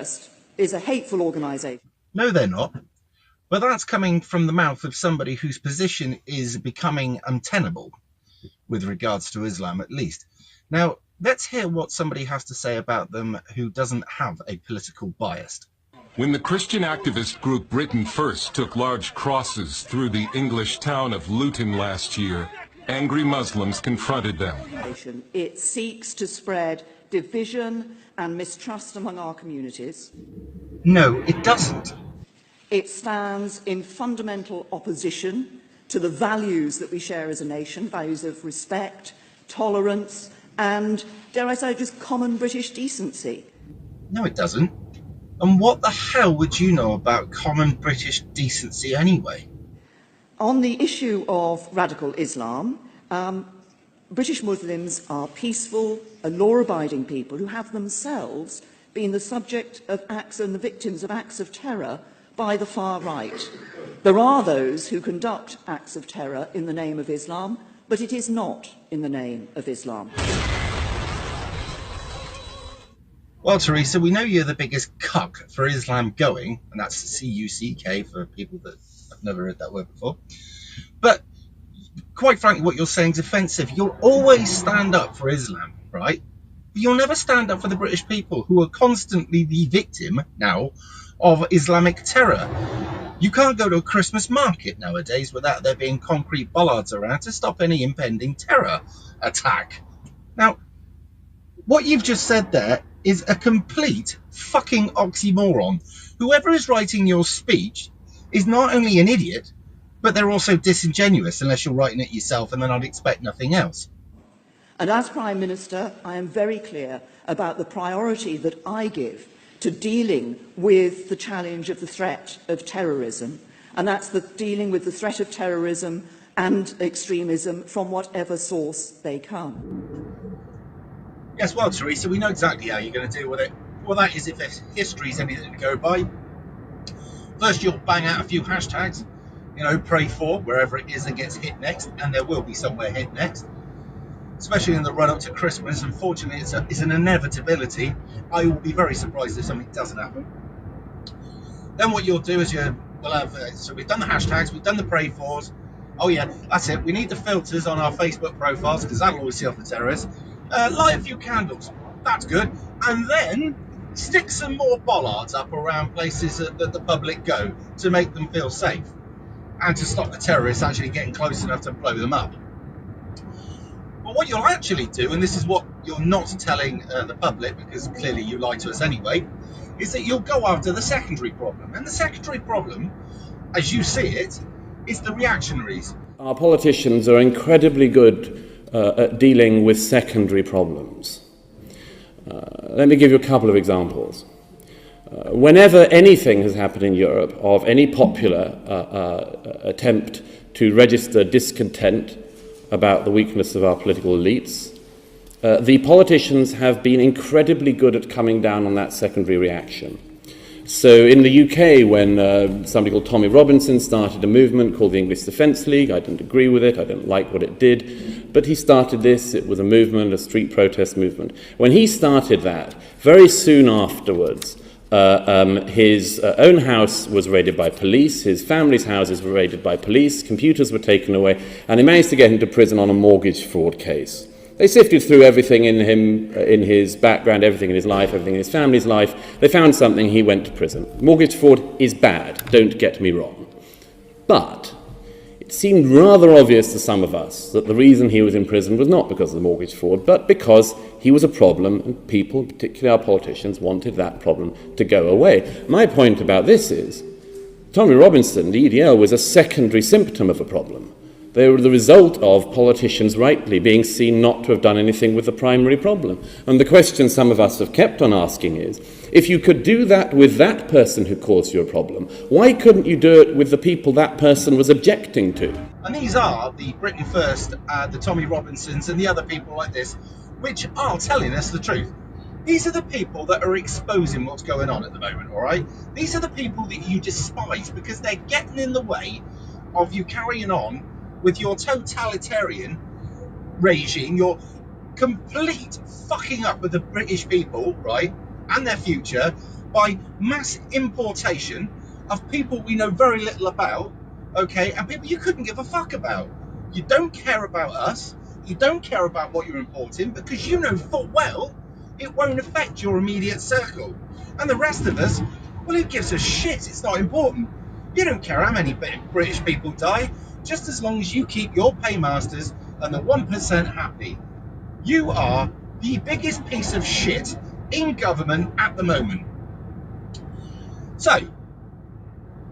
first is a hateful organisation. No, they're not. But that's coming from the mouth of somebody whose position is becoming untenable, with regards to Islam at least. Now, let's hear what somebody has to say about them who doesn't have a political bias. When the Christian activist group Britain First took large crosses through the English town of Luton last year, angry Muslims confronted them. It seeks to spread division and mistrust among our communities. No, it doesn't. It stands in fundamental opposition to the values that we share as a nation, values of respect, tolerance, and, dare I say, just common British decency. No, it doesn't. And what the hell would you know about common British decency anyway? On the issue of radical Islam, British Muslims are peaceful and law-abiding people who have themselves been the subject of acts and the victims of acts of terror by the far right. There are those who conduct acts of terror in the name of Islam, but it is not in the name of Islam. Well, Theresa, we know you're the biggest cuck for Islam going, and that's C-U-C-K for people that have never heard that word before. But quite frankly, what you're saying is offensive. You'll always stand up for Islam, right? But you'll never stand up for the British people who are constantly the victim now of Islamic terror. You can't go to a Christmas market nowadays without there being concrete bollards around to stop any impending terror attack. Now, what you've just said there is a complete fucking oxymoron. Whoever is writing your speech is not only an idiot, but they're also disingenuous, unless you're writing it yourself, and then I'd expect nothing else. And as Prime Minister, I am very clear about the priority that I give to dealing with the challenge of the threat of terrorism, and that's dealing with the threat of terrorism and extremism from whatever source they come. Yes, well, Theresa, we know exactly how you're going to deal with it. Well, that is if history's anything to go by. First, you'll bang out a few hashtags, pray for wherever it is that gets hit next, and there will be somewhere hit next. Especially in the run-up to Christmas. Unfortunately, it's an inevitability. I will be very surprised if something doesn't happen. Then what you'll do is we'll have, so we've done the hashtags, we've done the pray fors. Oh yeah, that's it. We need the filters on our Facebook profiles because that'll always see off the terrorists. Light a few candles. That's good. And then stick some more bollards up around places that the public go to make them feel safe and to stop the terrorists actually getting close enough to blow them up. But what you'll actually do, and this is what you're not telling the public, because clearly you lie to us anyway, is that you'll go after the secondary problem. And the secondary problem, as you see it, is the reactionaries. Our politicians are incredibly good at dealing with secondary problems. Let me give you a couple of examples. Whenever anything has happened in Europe of any popular attempt to register discontent about the weakness of our political elites, the politicians have been incredibly good at coming down on that secondary reaction. So in the UK, when somebody called Tommy Robinson started a movement called the English Defence League, I didn't agree with it, I didn't like what it did, but he started this, it was a movement, a street protest movement. When he started that, very soon afterwards, his own house was raided by police, his family's houses were raided by police, computers were taken away, and they managed to get him to prison on a mortgage fraud case. They sifted through everything in him, in his background, everything in his life, everything in his family's life. They found something, he went to prison. Mortgage fraud is bad, don't get me wrong. But it seemed rather obvious to some of us that the reason he was in prison was not because of the mortgage fraud, but because he was a problem, and people, particularly our politicians, wanted that problem to go away. My point about this is, Tommy Robinson, the EDL, was a secondary symptom of a problem. They were the result of politicians rightly being seen not to have done anything with the primary problem. And the question some of us have kept on asking is, if you could do that with that person who caused you a problem, why couldn't you do it with the people that person was objecting to? And these are the Britain First, the Tommy Robinsons and the other people like this, which are telling us the truth. These are the people that are exposing what's going on at the moment, all right? These are the people that you despise because they're getting in the way of you carrying on with your totalitarian regime, your complete fucking up with the British people, right, and their future, by mass importation of people we know very little about, okay, and people you couldn't give a fuck about. You don't care about us, you don't care about what you're importing, because you know full well it won't affect your immediate circle. And the rest of us, well, who gives a shit? It's not important. You don't care how many British people die, just as long as you keep your paymasters and the 1% happy. You are the biggest piece of shit in government at the moment. So,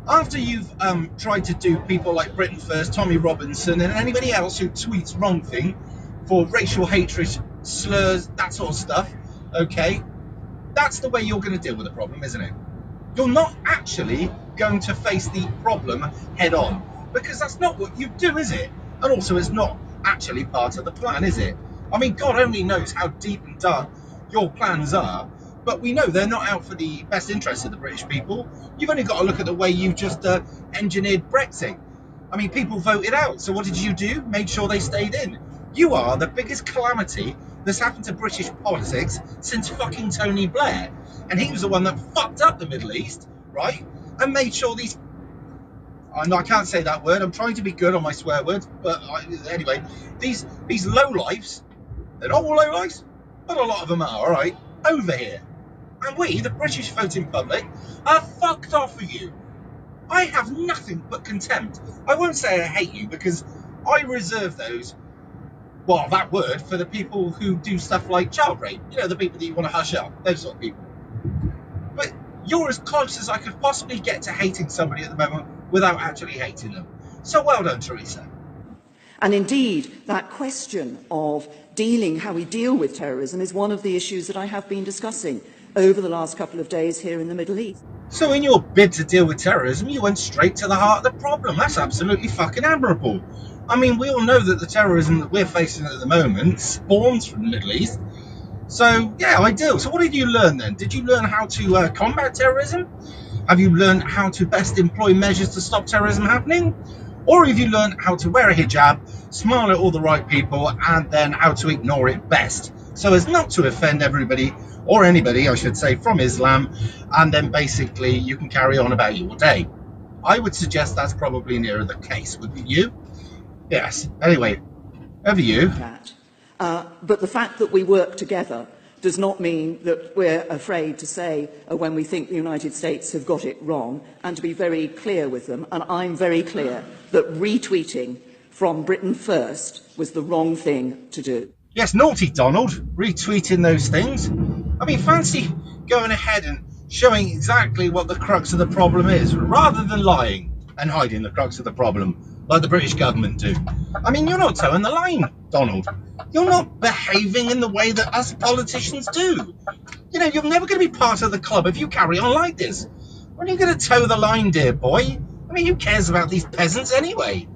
after you've tried to do people like Britain First, Tommy Robinson, and anybody else who tweets wrong thing for racial hatred, slurs, that sort of stuff, okay, that's the way you're going to deal with the problem, isn't it? You're not actually going to face the problem head on, because that's not what you do, is it? And also, it's not actually part of the plan, is it? I mean, God only knows how deep and dark your plans are, but we know they're not out for the best interests of the British people. You've only got to look at the way you've just engineered Brexit. I mean, people voted out, so what did you do? Made sure they stayed in. You are the biggest calamity that's happened to British politics since fucking Tony Blair. And he was the one that fucked up the Middle East, right? And made sure these... I can't say that word. I'm trying to be good on my swear words. But anyway, these lowlifes, they're not all lowlifes, but a lot of them are, all right, over here. And we, the British voting public, are fucked off with you. I have nothing but contempt. I won't say I hate you, because I reserve those... well, that word for the people who do stuff like child rape. You know, the people that you want to hush up, those sort of people. But you're as close as I could possibly get to hating somebody at the moment without actually hating them. So well done, Theresa. And indeed, that question of how we deal with terrorism is one of the issues that I have been discussing over the last couple of days here in the Middle East. So in your bid to deal with terrorism, you went straight to the heart of the problem. That's absolutely fucking admirable. I mean, we all know that the terrorism that we're facing at the moment spawns from the Middle East. So, yeah, ideal. So what did you learn then? Did you learn how to combat terrorism? Have you learned how to best employ measures to stop terrorism happening? Or have you learned how to wear a hijab, smile at all the right people, and then how to ignore it best, so as not to offend everybody, or anybody, I should say, from Islam, and then basically you can carry on about your day? I would suggest that's probably nearer the case, wouldn't you? Yes. Anyway, over you. But the fact that we work together does not mean that we're afraid to say when we think the United States have got it wrong, and to be very clear with them. And I'm very clear that retweeting from Britain First was the wrong thing to do. Yes, naughty Donald, retweeting those things. I mean, fancy going ahead and showing exactly what the crux of the problem is, rather than lying and hiding the crux of the problem, like the British government do. I mean, you're not towing the line, Donald. You're not behaving in the way that us politicians do. You know, you're never going to be part of the club if you carry on like this. When are you going to toe the line, dear boy? I mean, who cares about these peasants anyway?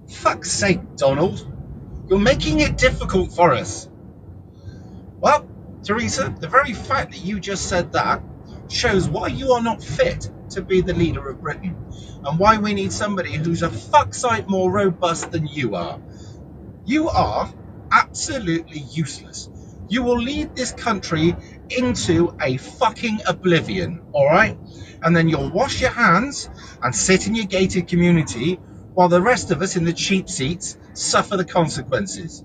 Fuck's sake, Donald. You're making it difficult for us. Well, Theresa, the very fact that you just said that shows why you are not fit to be the leader of Britain, and why we need somebody who's a fuck sight more robust than you are. You are absolutely useless. You will lead this country into a fucking oblivion, all right? And then you'll wash your hands and sit in your gated community while the rest of us in the cheap seats suffer the consequences.